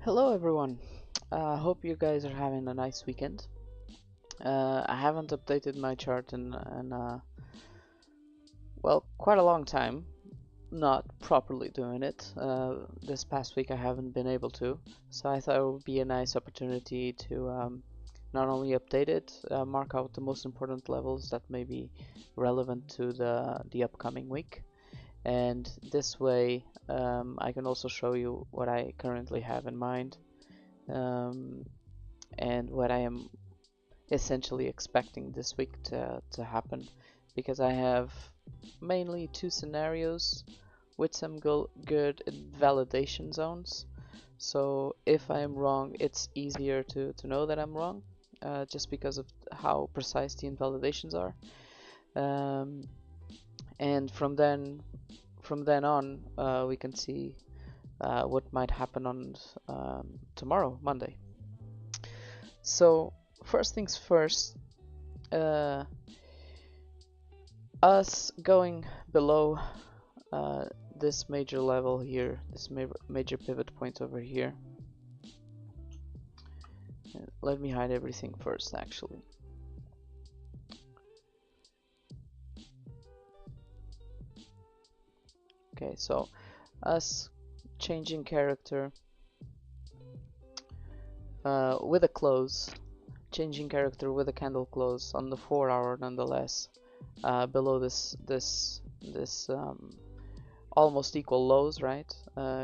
Hello everyone, hope you guys are having a nice weekend. I haven't updated my chart in well, quite a long time, not properly doing it. This past week I haven't been able to, so I thought it would be a nice opportunity to not only update it, mark out the most important levels that may be relevant to the upcoming week, and this way I can also show you what I currently have in mind and what I am essentially expecting this week to happen, because I have mainly two scenarios with some good validation zones. So if I am wrong, it's easier to know that I'm wrong, just because of how precise the invalidations are. And from then on, we can see what might happen on tomorrow, Monday. So first things first, us going below this major level here, this major pivot point over here. Let me hide everything first, actually. Okay, so us changing character with a close, changing character with a candle close on the 4 hour nonetheless, below this almost equal lows, right?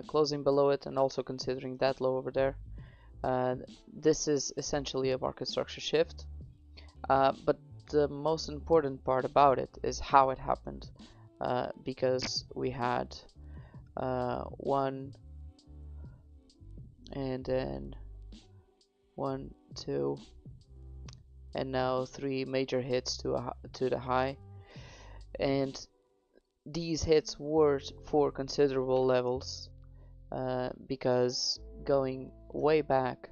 Closing below it and also considering that low over there. This is essentially a market structure shift, but the most important part about it is how it happened, because we had one and then 1, 2, and now 3 major hits to the high, and these hits were for considerable levels, because going way back,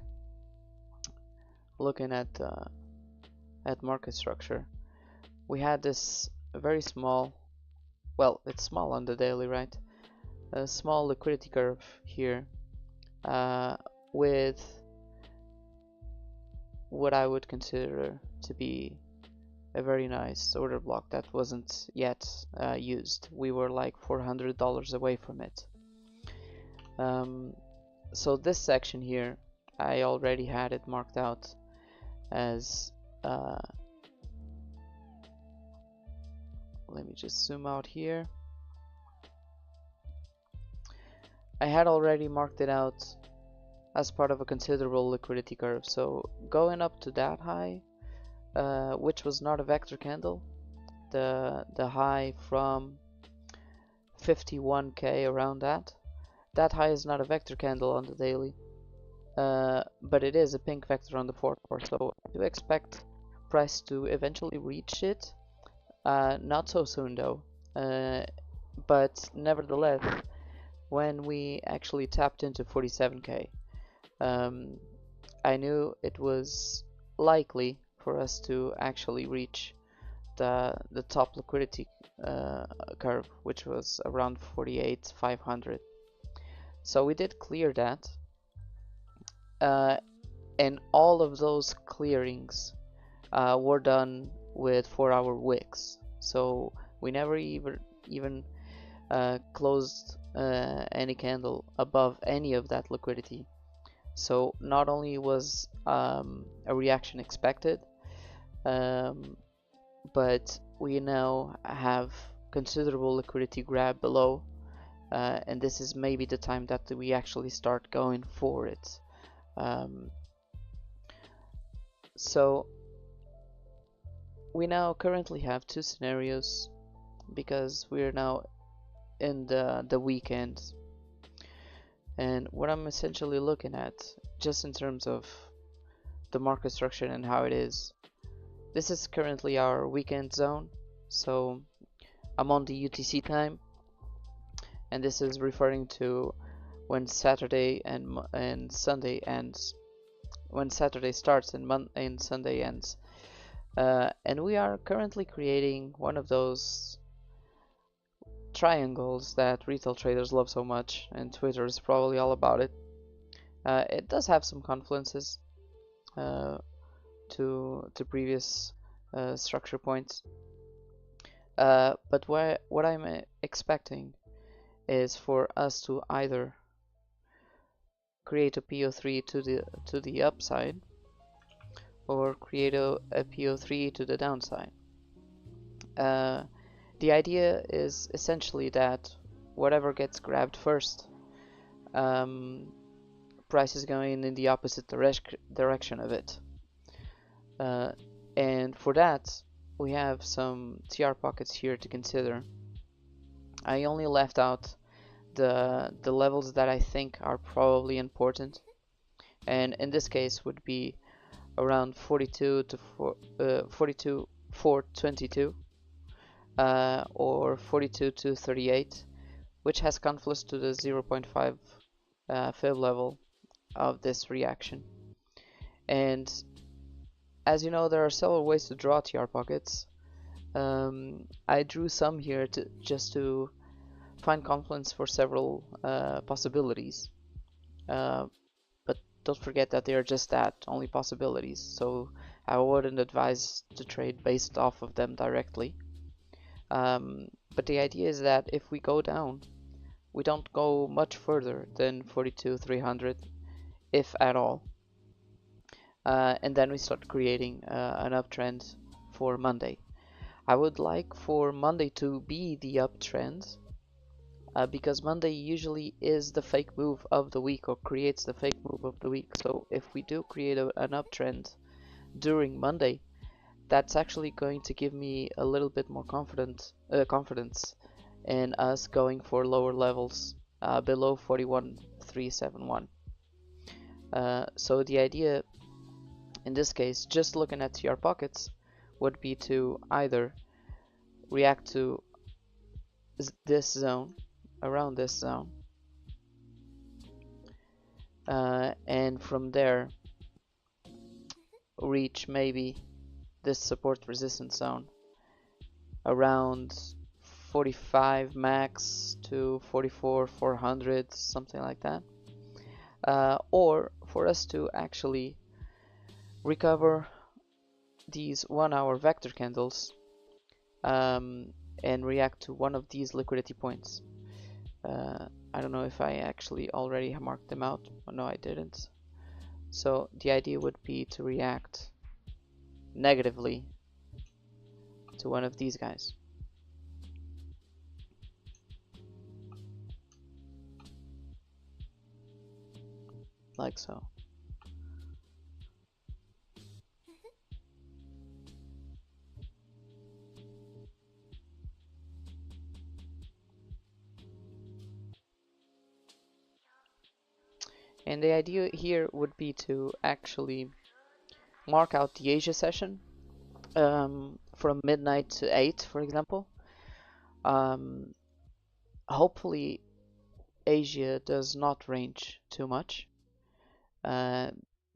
looking at market structure, we had this very small, well, it's small on the daily, right? A small liquidity curve here, with what I would consider to be a very nice order block that wasn't yet used. We were like $400 away from it. So this section here, I already had it marked out as let me just zoom out here. I had already marked it out as part of a considerable liquidity curve. So going up to that high, which was not a vector candle, the high from 51k, around that high is not a vector candle on the daily, but it is a pink vector on the 4 hour. So I do expect price to eventually reach it, not so soon though, but nevertheless, when we actually tapped into 47k, I knew it was likely for us to actually reach the top liquidity curve, which was around 48,500. So we did clear that, and all of those clearings were done with 4-hour wicks. So we never even closed any candle above any of that liquidity. So not only was a reaction expected, but we now have considerable liquidity grab below, and this is maybe the time that we actually start going for it. So we now currently have two scenarios because we're now in the weekend, and what I'm essentially looking at, just in terms of the market structure and how it is, this is currently our weekend zone. So I'm on the UTC time, and this is referring to when Saturday and Sunday ends, when Saturday starts and Sunday ends. And we are currently creating one of those triangles that retail traders love so much, and Twitter is probably all about it. It does have some confluences to previous structure points, but what I'm expecting is for us to either create a PO3 to the upside or create a PO3 to the downside. The idea is essentially that whatever gets grabbed first, price is going in the opposite direction of it. And for that, we have some TR pockets here to consider. I only left out the levels that I think are probably important, and in this case would be around 42 to 422 or 42 to 38, which has confluence to the 0.5 fib level of this reaction. And as you know, there are several ways to draw TR pockets. I drew some here just to find confluence for several possibilities, but don't forget that they are just that, only possibilities, so I wouldn't advise to trade based off of them directly. But the idea is that if we go down, we don't go much further than 42,300, if at all, and then we start creating an uptrend for Monday. I would like for Monday to be the uptrend, because Monday usually is the fake move of the week, or creates the fake move of the week. So if we do create an uptrend during Monday, that's actually going to give me a little bit more confidence in us going for lower levels below 41,371. So the idea in this case, just looking at TR pockets, would be to either react to this zone, around this zone, and from there reach maybe this support resistance zone around 45 max to 44,400, something like that, or for us to actually recover these 1-hour vector candles and react to one of these liquidity points. I don't know if I actually already marked them out. No, I didn't. So the idea would be to react negatively to one of these guys. Like so. And the idea here would be to actually mark out the Asia session from midnight to 8, for example. Hopefully Asia does not range too much,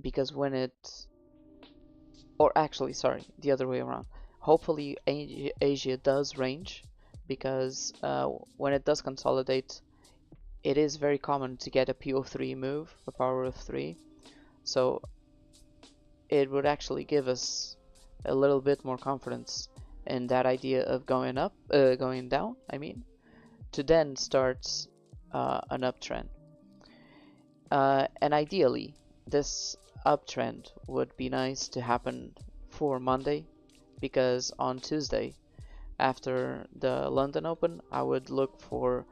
because when it or actually, sorry, the other way around. Hopefully Asia does range, because when it does consolidate, it is very common to get a PO3 move, a power of 3. So it would actually give us a little bit more confidence in that idea of going up, going down, I mean, to then start an uptrend. And ideally, this uptrend would be nice to happen for Monday, because on Tuesday, after the London Open, I would look for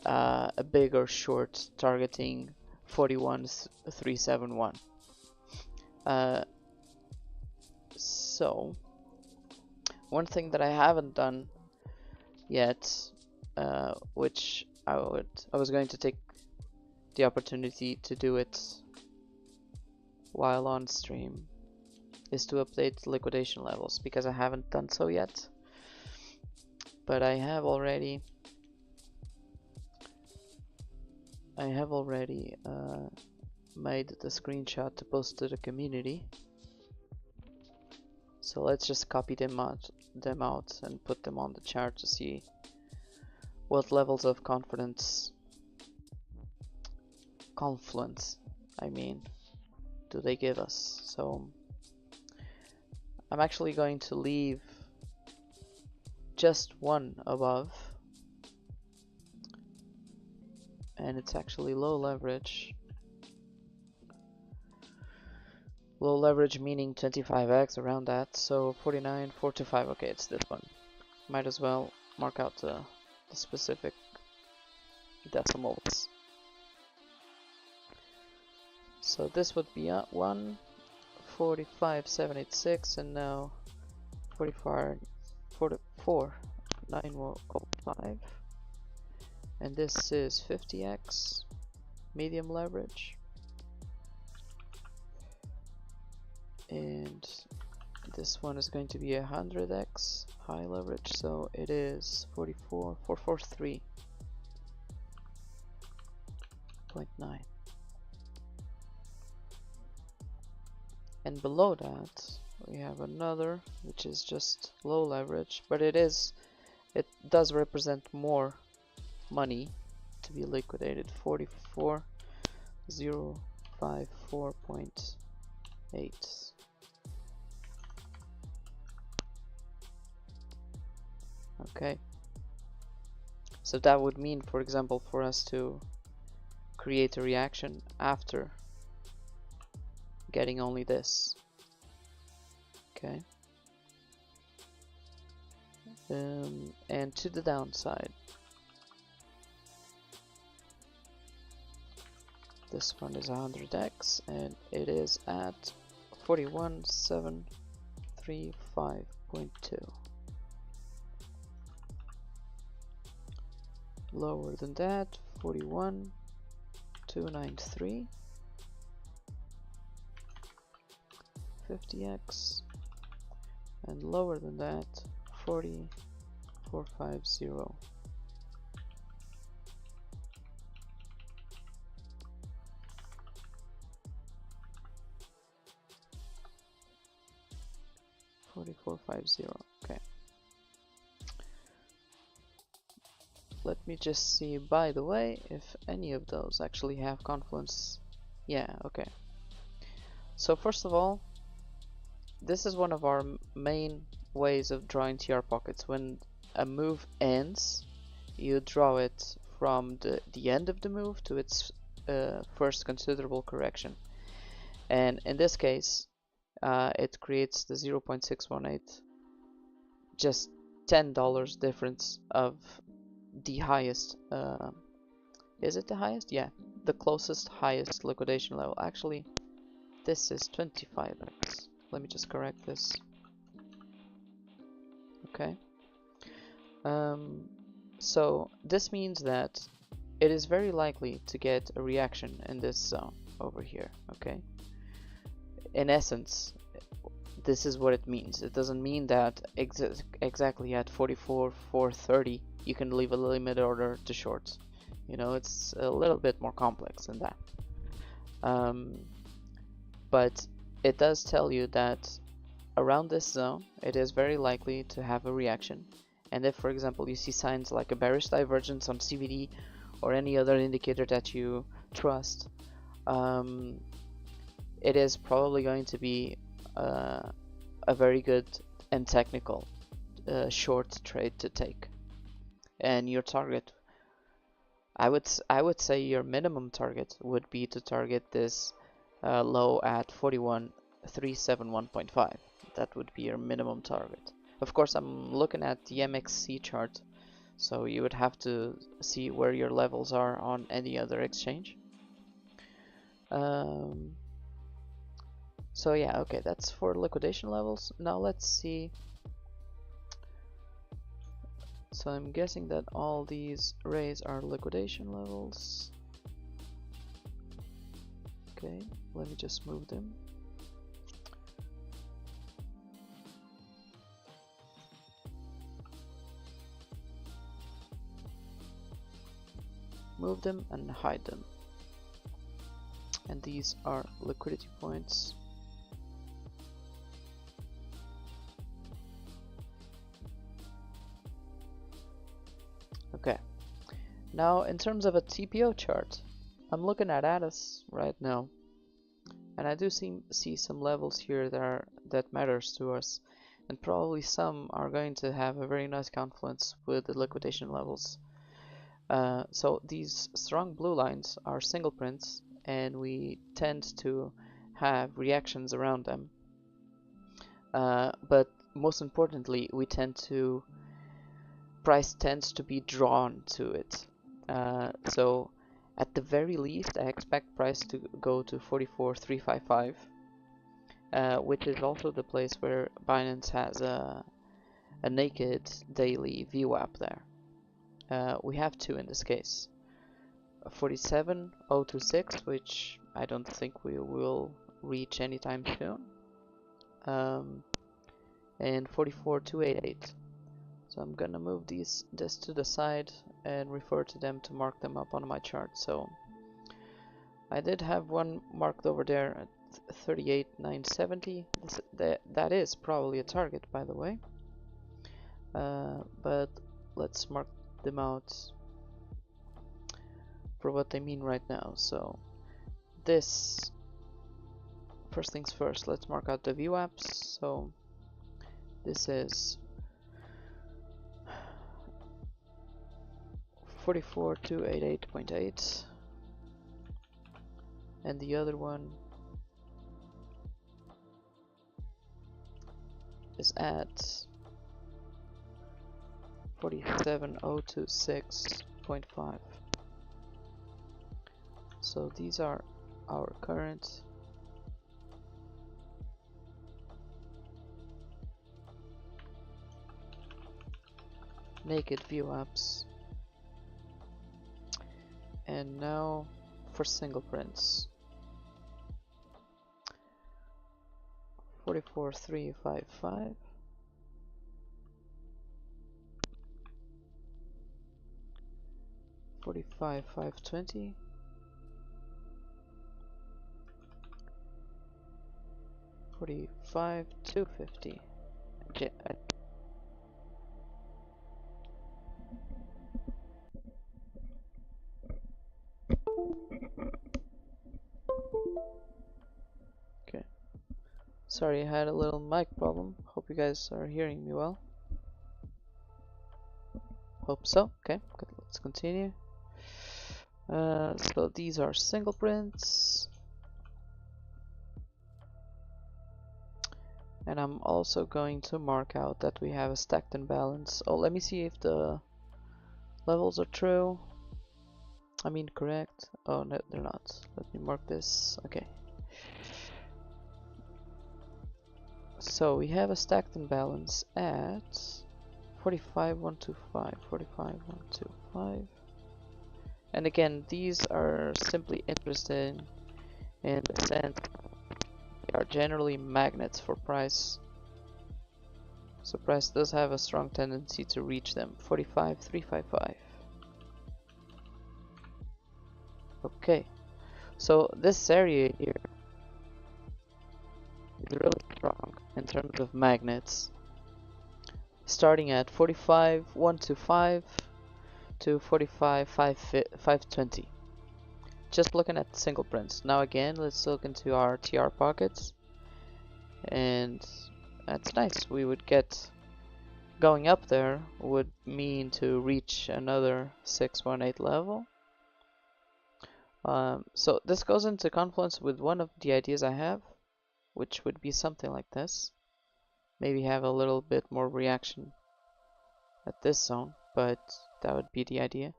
a bigger short targeting 41,371. So one thing that I haven't done yet, which I was going to take the opportunity to do it while on stream, is to update liquidation levels, because I haven't done so yet. But I have already made the screenshot to post to the community. So let's just copy them out and put them on the chart to see what levels of confluence, I mean, do they give us. So I'm actually going to leave just one above, and it's actually low leverage. Low leverage meaning 25x, around that, so 49, 45, okay, it's this one. Might as well mark out the specific decimals. So this would be 145,786, and now 44,905, and this is 50x medium leverage, and this one is going to be 100x high leverage, so it is 44,443.9. And below that we have another, which is just low leverage, but it does represent more money to be liquidated. 44,054.8. Okay, so that would mean, for example, for us to create a reaction after getting only this. Okay, and to the downside, this one is 100x, and it is at 41,735.2. Lower than that, 41,293. 50x, and lower than that, 40,450. Okay. Let me just see, by the way, if any of those actually have confluence. Yeah, okay. So first of all, this is one of our main ways of drawing TR pockets. When a move ends, you draw it from the end of the move to its first considerable correction. And in this case, it creates the 0.618, just $10 difference of the highest. Is it the highest? Yeah, the closest highest liquidation level. Actually, this is 25x. Let me just correct this. Okay. So this means that it is very likely to get a reaction in this zone over here. Okay. In essence, this is what it means. It doesn't mean that exactly at 44,430 you can leave a limit order to shorts. You know, it's a little bit more complex than that. But it does tell you that around this zone, it is very likely to have a reaction. And if, for example, you see signs like a bearish divergence on CVD or any other indicator that you trust, it is probably going to be a very good and technical short trade to take. And your target, I would say your minimum target would be to target this low at 41,371.5. That would be your minimum target. Of course, I'm looking at the MXC chart, so you would have to see where your levels are on any other exchange. So yeah, okay, that's for liquidation levels. Now let's see. So I'm guessing that all these rays are liquidation levels. Okay, let me just move them. Move them and hide them. And these are liquidity points. Okay, now in terms of a TPO chart, I'm looking at ATAS right now, and I do see some levels here that matters to us, and probably some are going to have a very nice confluence with the liquidation levels. So these strong blue lines are single prints, and we tend to have reactions around them. But most importantly, price tends to be drawn to it. So at the very least, I expect price to go to 44,355, which is also the place where Binance has a naked daily VWAP there. We have two in this case. 47,026, which I don't think we will reach anytime soon, and 44,288. So I'm gonna move this to the side and refer to them to mark them up on my chart. So I did have one marked over there at 38,970. That is probably a target, by the way. But let's mark them out for what they mean right now. So this, first things first, let's mark out the VWAPs. So this is 44,288.8, and the other one is at 47,026.5. So these are our current naked VWAPs. And now for single prints. 44,355. 45,520. 45,250. Okay. Okay. Sorry, I had a little mic problem. Hope you guys are hearing me well. Hope so. Okay, good. Let's continue. So these are single prints. And I'm also going to mark out that we have a stacked imbalance. Oh, let me see if the levels are true. I mean correct. Oh, no, they're not. Let me mark this. Okay. So we have a stacked imbalance at 45,125, 45,125. And again, these are simply interested in the sense they are generally magnets for price. So price does have a strong tendency to reach them. 45,355. Okay, so this area here is really strong. in terms of magnets, starting at 45,125 to 45,520. Just looking at single prints. Now again, let's look into our TR pockets, and that's nice. We would get, going up there would mean to reach another 618 level. So this goes into confluence with one of the ideas I have, which would be something like this. Maybe have a little bit more reaction at this zone, but that would be the idea.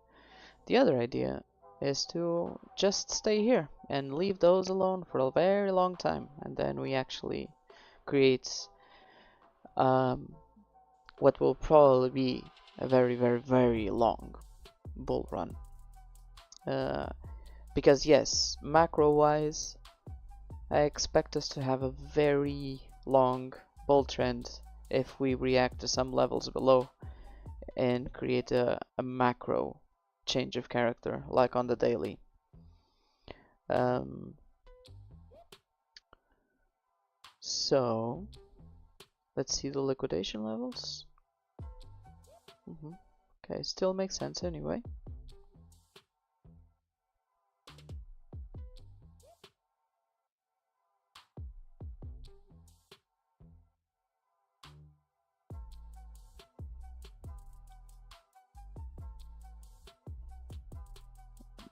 The other idea is to just stay here and leave those alone for a very long time, and then we actually create what will probably be a very, very, very long bull run. Because yes, macro wise, I expect us to have a very long bull trend if we react to some levels below and create a macro change of character like on the daily. So let's see the liquidation levels. Okay, still makes sense anyway.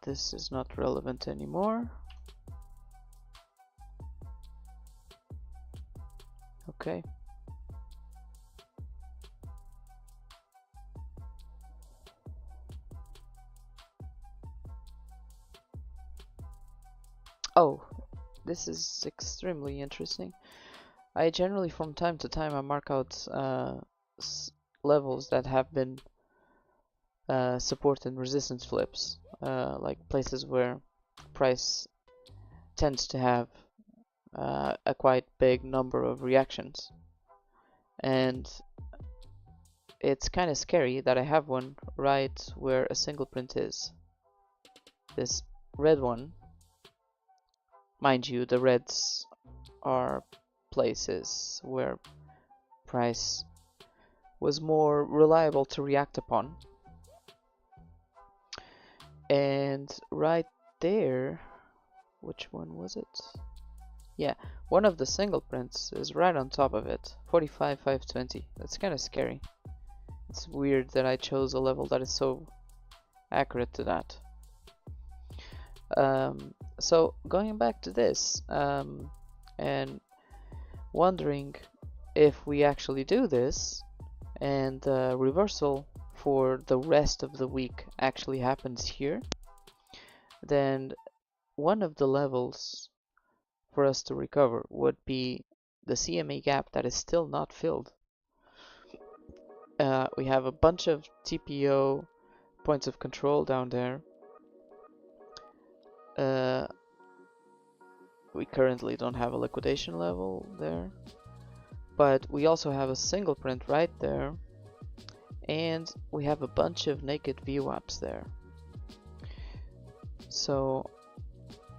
This is not relevant anymore. Okay. Oh, this is extremely interesting. I generally, from time to time, I mark out levels that have been support and resistance flips, like places where price tends to have a quite big number of reactions. And it's kind of scary that I have one right where a single print is. This red one, mind you, the reds are places where price was more reliable to react upon. And right there, which one was it? Yeah, one of the single prints is right on top of it, 45,520. That's kind of scary. It's weird that I chose a level that is so accurate to that. So going back to this, and wondering if we actually do this and the reversal for the rest of the week actually happens here, then one of the levels for us to recover would be the CMA gap that is still not filled. We have a bunch of TPO points of control down there. We currently don't have a liquidation level there, but we also have a single print right there, and we have a bunch of naked VWAPs there. So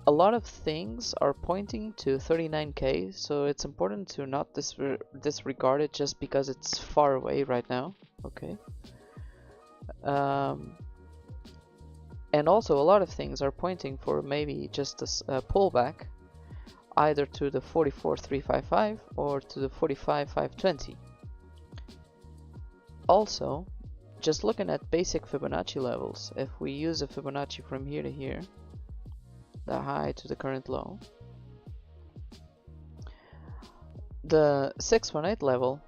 a lot of things are pointing to 39k, so it's important to not disregard it just because it's far away right now. Okay. And also a lot of things are pointing for maybe just a pullback, either to the 44,355 or to the 45,520. Also, just looking at basic Fibonacci levels, if we use a Fibonacci from here to here, the high to the current low, the 618 level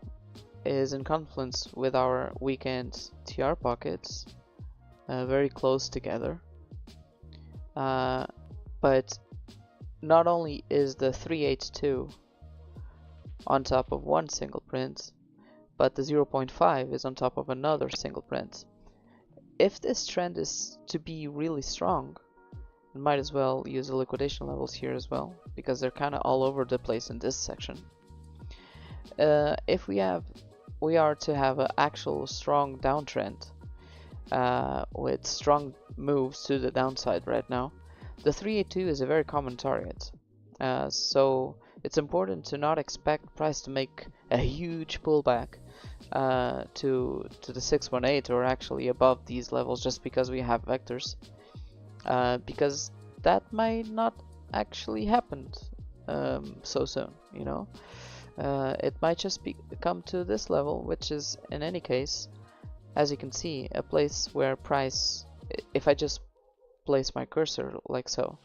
is in confluence with our weekend TR pockets, very close together. But not only is the 382 on top of one single print, but the 0.5 is on top of another single print. If this trend is to be really strong, we might as well use the liquidation levels here as well, because they're kind of all over the place in this section. If we are to have an actual strong downtrend with strong moves to the downside right now, the 382 is a very common target. So it's important to not expect price to make a huge pullback to the 618 or actually above these levels just because we have vectors, because that might not actually happen so soon, you know. It might just come to this level, which is in any case, as you can see, a place where price, if I just place my cursor like so,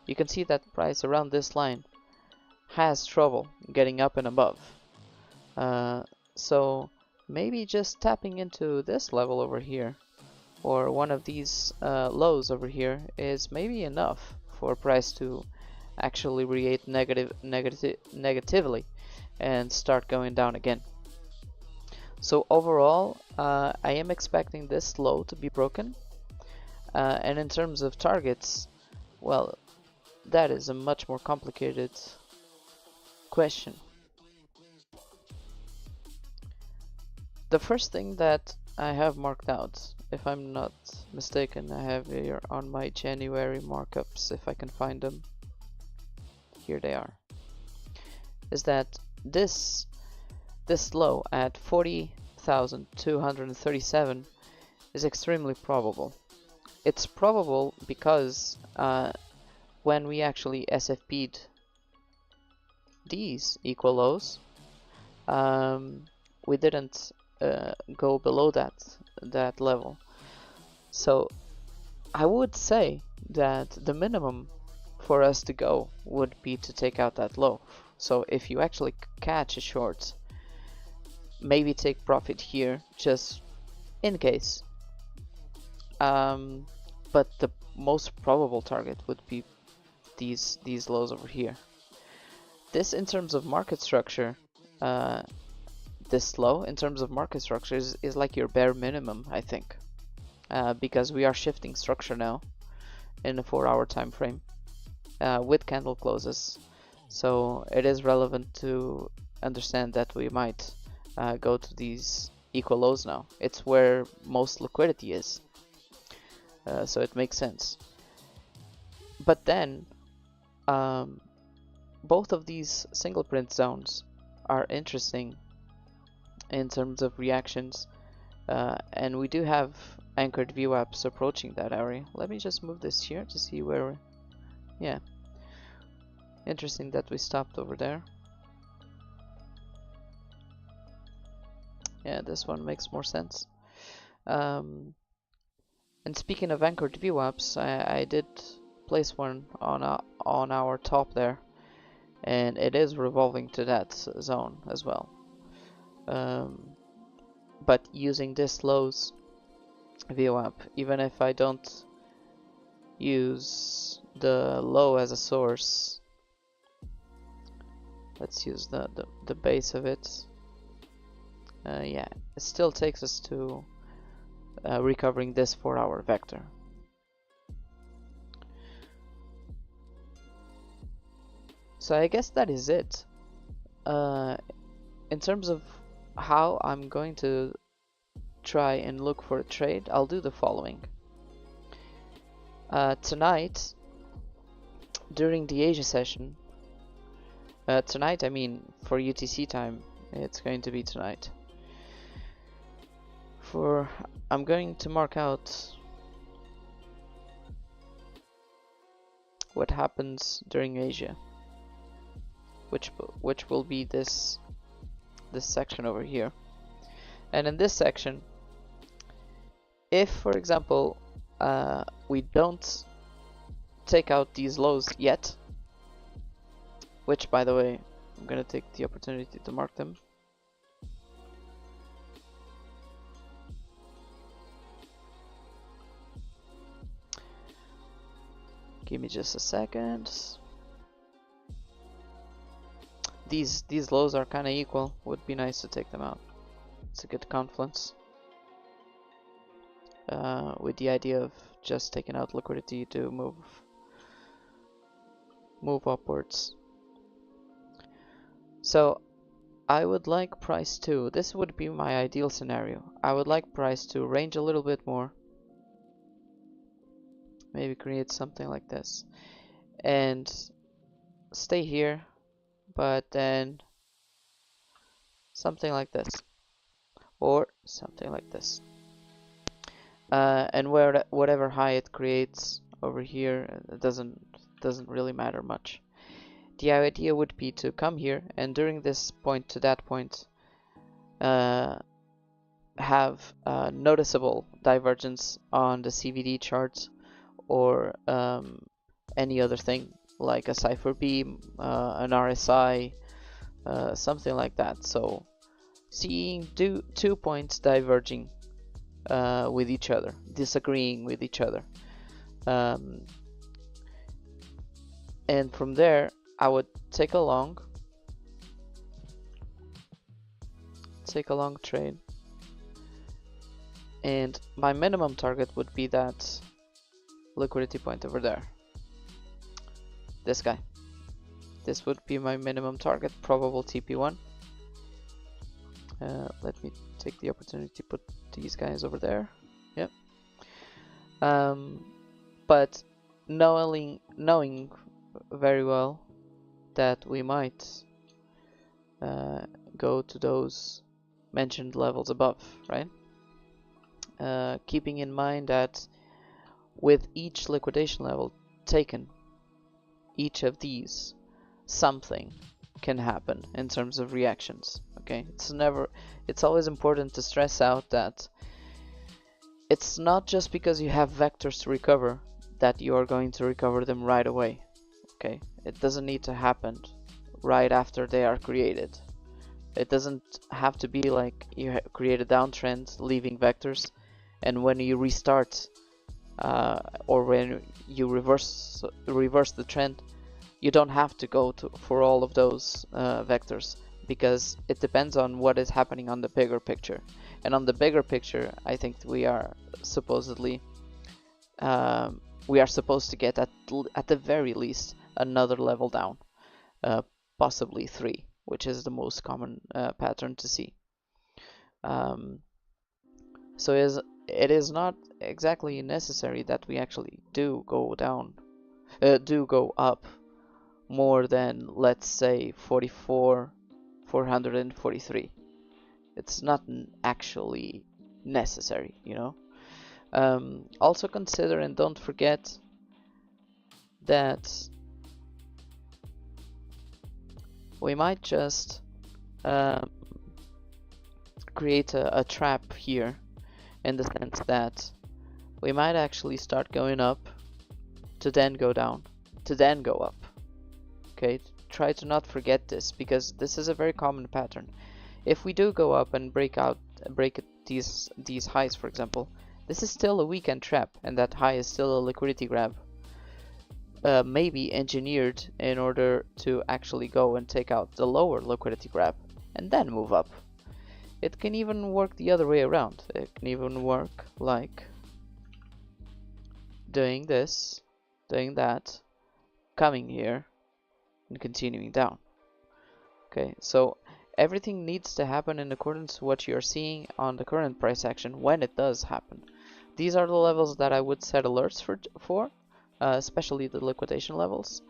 you can see that price around this line has trouble getting up and above. So maybe just tapping into this level over here or one of these lows over here is maybe enough for price to actually react negatively and start going down again. So overall, I am expecting this low to be broken, and in terms of targets, well, that is a much more complicated question. The first thing that I have marked out, if I'm not mistaken, I have here on my January markups, if I can find them, here they are, is that this low at 40,237 is extremely probable. It's probable because when we actually SFP'd these equal lows, we didn't go below that level. So I would say that the minimum for us to go would be to take out that low. So if you actually catch a short, maybe take profit here just in case. But the most probable target would be these lows over here. This, in terms of market structure, this low in terms of market structure is like your bare minimum, I think, because we are shifting structure now in a 4-hour time frame with candle closes. So it is relevant to understand that we might go to these equal lows now. It's where most liquidity is, so it makes sense. But then both of these single print zones are interesting in terms of reactions, and we do have anchored VWAPs approaching that area. Let me just move this here to see where, yeah, interesting that we stopped over there. Yeah, this one makes more sense. And speaking of anchored VWAPs, I did place one on our top there, and it is revolving to that zone as well. But using this lows VWAP, even if I don't use the low as a source, let's use the base of it. Yeah, it still takes us to recovering this 4-hour vector. So I guess that is it. In terms of how I'm going to try and look for a trade, I'll do the following. Tonight, during the Asia session, tonight I mean for UTC time, it's going to be tonight. I'm going to mark out what happens during Asia, which will be this section over here. And in this section, if for example we don't take out these lows yet, which by the way I'm gonna take the opportunity to mark them. Give me just a second. These lows are kind of equal. Would be nice to take them out. It's a good confluence. With the idea of just taking out liquidity to move upwards. So I would like price to, this would be my ideal scenario. I would like price to range a little bit more. Maybe create something like this and stay here, but then something like this, or something like this. And whatever high it creates over here, it doesn't really matter much. The idea would be to come here and during this point to that point have noticeable divergence on the CVD charts or any other thing like a cipher beam, an RSI, something like that. So seeing two points diverging with each other, disagreeing with each other, and from there I would take a long trade, and my minimum target would be that liquidity point over there, this guy. This would be my minimum target, probable TP1. Let me take the opportunity to put these guys over there. Yep. But knowing very well that we might go to those mentioned levels above, right? Keeping in mind that with each liquidation level taken, each of these, something can happen in terms of reactions. Okay, it's always important to stress out that it's not just because you have vectors to recover that you are going to recover them right away. Okay, it doesn't need to happen right after they are created. It doesn't have to be like you create a downtrend leaving vectors, and when you restart or when you reverse the trend, you don't have to go for all of those vectors, because it depends on what is happening on the bigger picture. And on the bigger picture, I think we are supposedly supposed to get at the very least another level down, possibly 3, which is the most common pattern to see. So it is not exactly necessary that we actually do go up more than, let's say, 443. It's not actually necessary, you know. Also consider and don't forget that we might just create a trap here, in the sense that we might actually start going up to then go down to then go up. Okay, try to not forget this, because this is a very common pattern. If we do go up and break these highs, for example, this is still a weekend trap, and that high is still a liquidity grab, maybe engineered in order to actually go and take out the lower liquidity grab and then move up. It can even work the other way around. It can even work like doing this, doing that, coming here, and continuing down. Okay, so everything needs to happen in accordance to what you're seeing on the current price action when it does happen. These are the levels that I would set alerts for, especially the liquidation levels,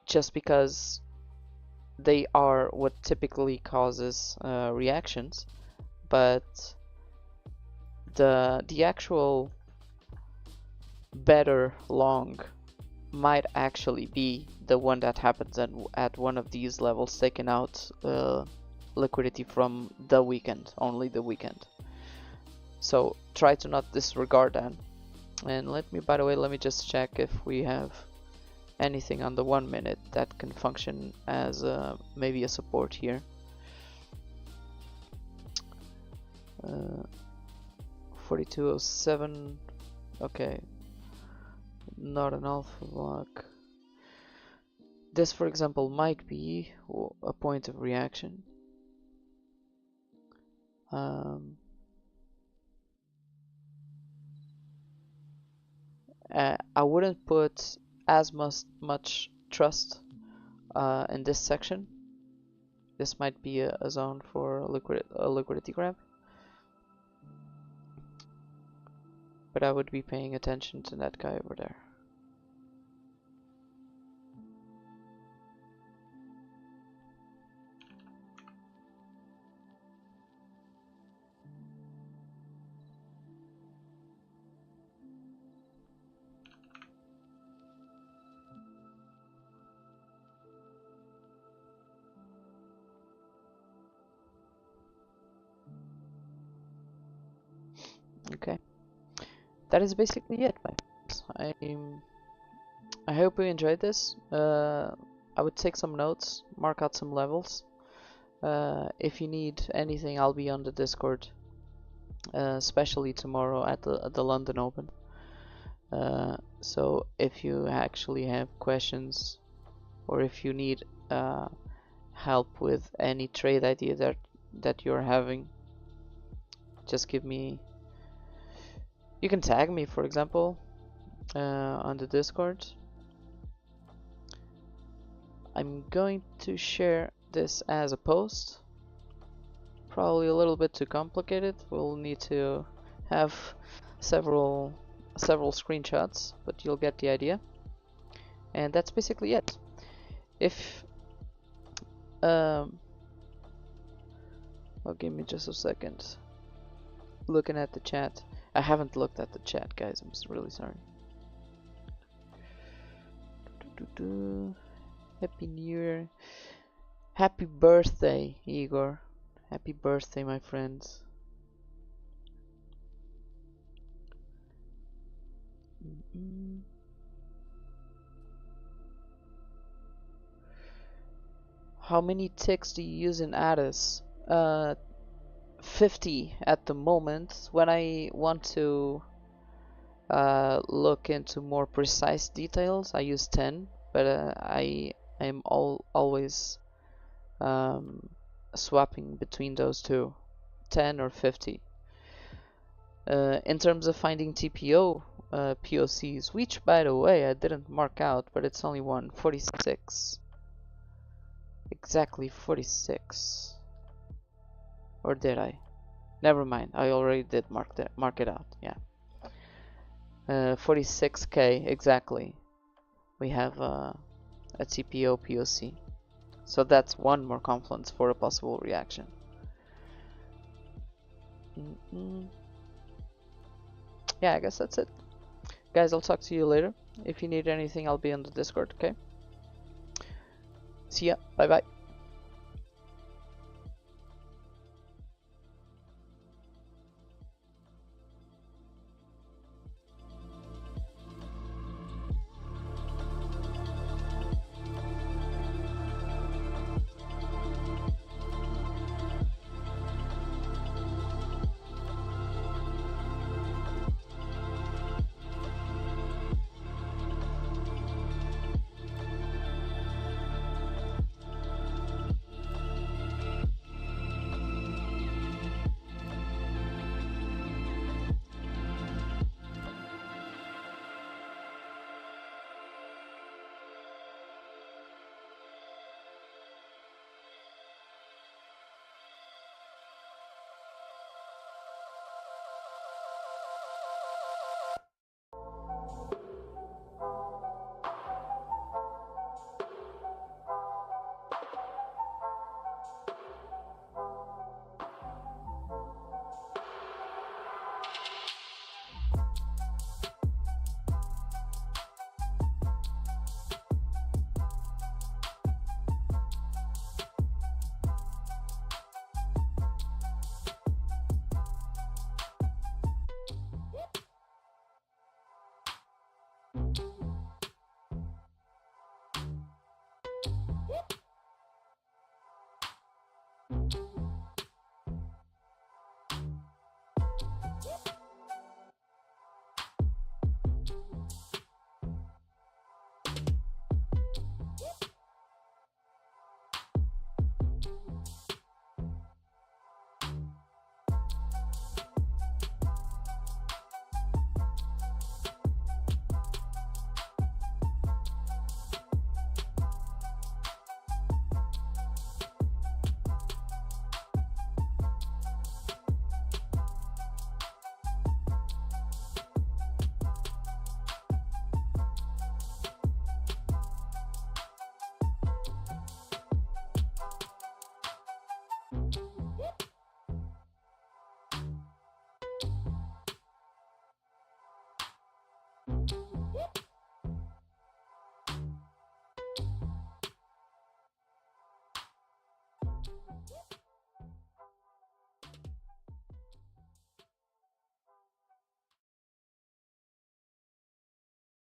just because they are what typically causes reactions, but the actual better long might actually be the one that happens at one of these levels, taking out liquidity from the weekend, only the weekend. So try to not disregard that. And by the way, let me just check if we have anything on the 1 minute that can function as maybe a support here. 4207. Okay, not an AlphaSpark. This, for example, might be a point of reaction. I wouldn't put as much trust in this section. This might be a zone for a liquidity grab, but I would be paying attention to that guy over there. that is basically it, my friends. I hope you enjoyed this. I would take some notes, mark out some levels. If you need anything, I'll be on the Discord, especially tomorrow at the London Open. So if you actually have questions, or if you need help with any trade idea that you're having, just give me. You can tag me, for example, on the Discord. I'm going to share this as a post. Probably a little bit too complicated. We'll need to have several screenshots, but you'll get the idea. And that's basically it. If well, give me just a second. Looking at the chat. I haven't looked at the chat, guys. I'm really sorry. Happy New Year. Happy birthday, Igor. Happy birthday, my friends. How many ticks do you use in Addis? 50 at the moment. When I want to look into more precise details, I use 10, but I am always swapping between those two, 10 or 50. In terms of finding TPO POCs, which by the way I didn't mark out, but it's only one, 46. Exactly 46. Or did I? Never mind, I already did mark it out, yeah. 46k exactly. We have a TPO POC. So that's one more confluence for a possible reaction. Yeah, I guess that's it. Guys, I'll talk to you later. If you need anything, I'll be on the Discord, okay? See ya. Bye bye.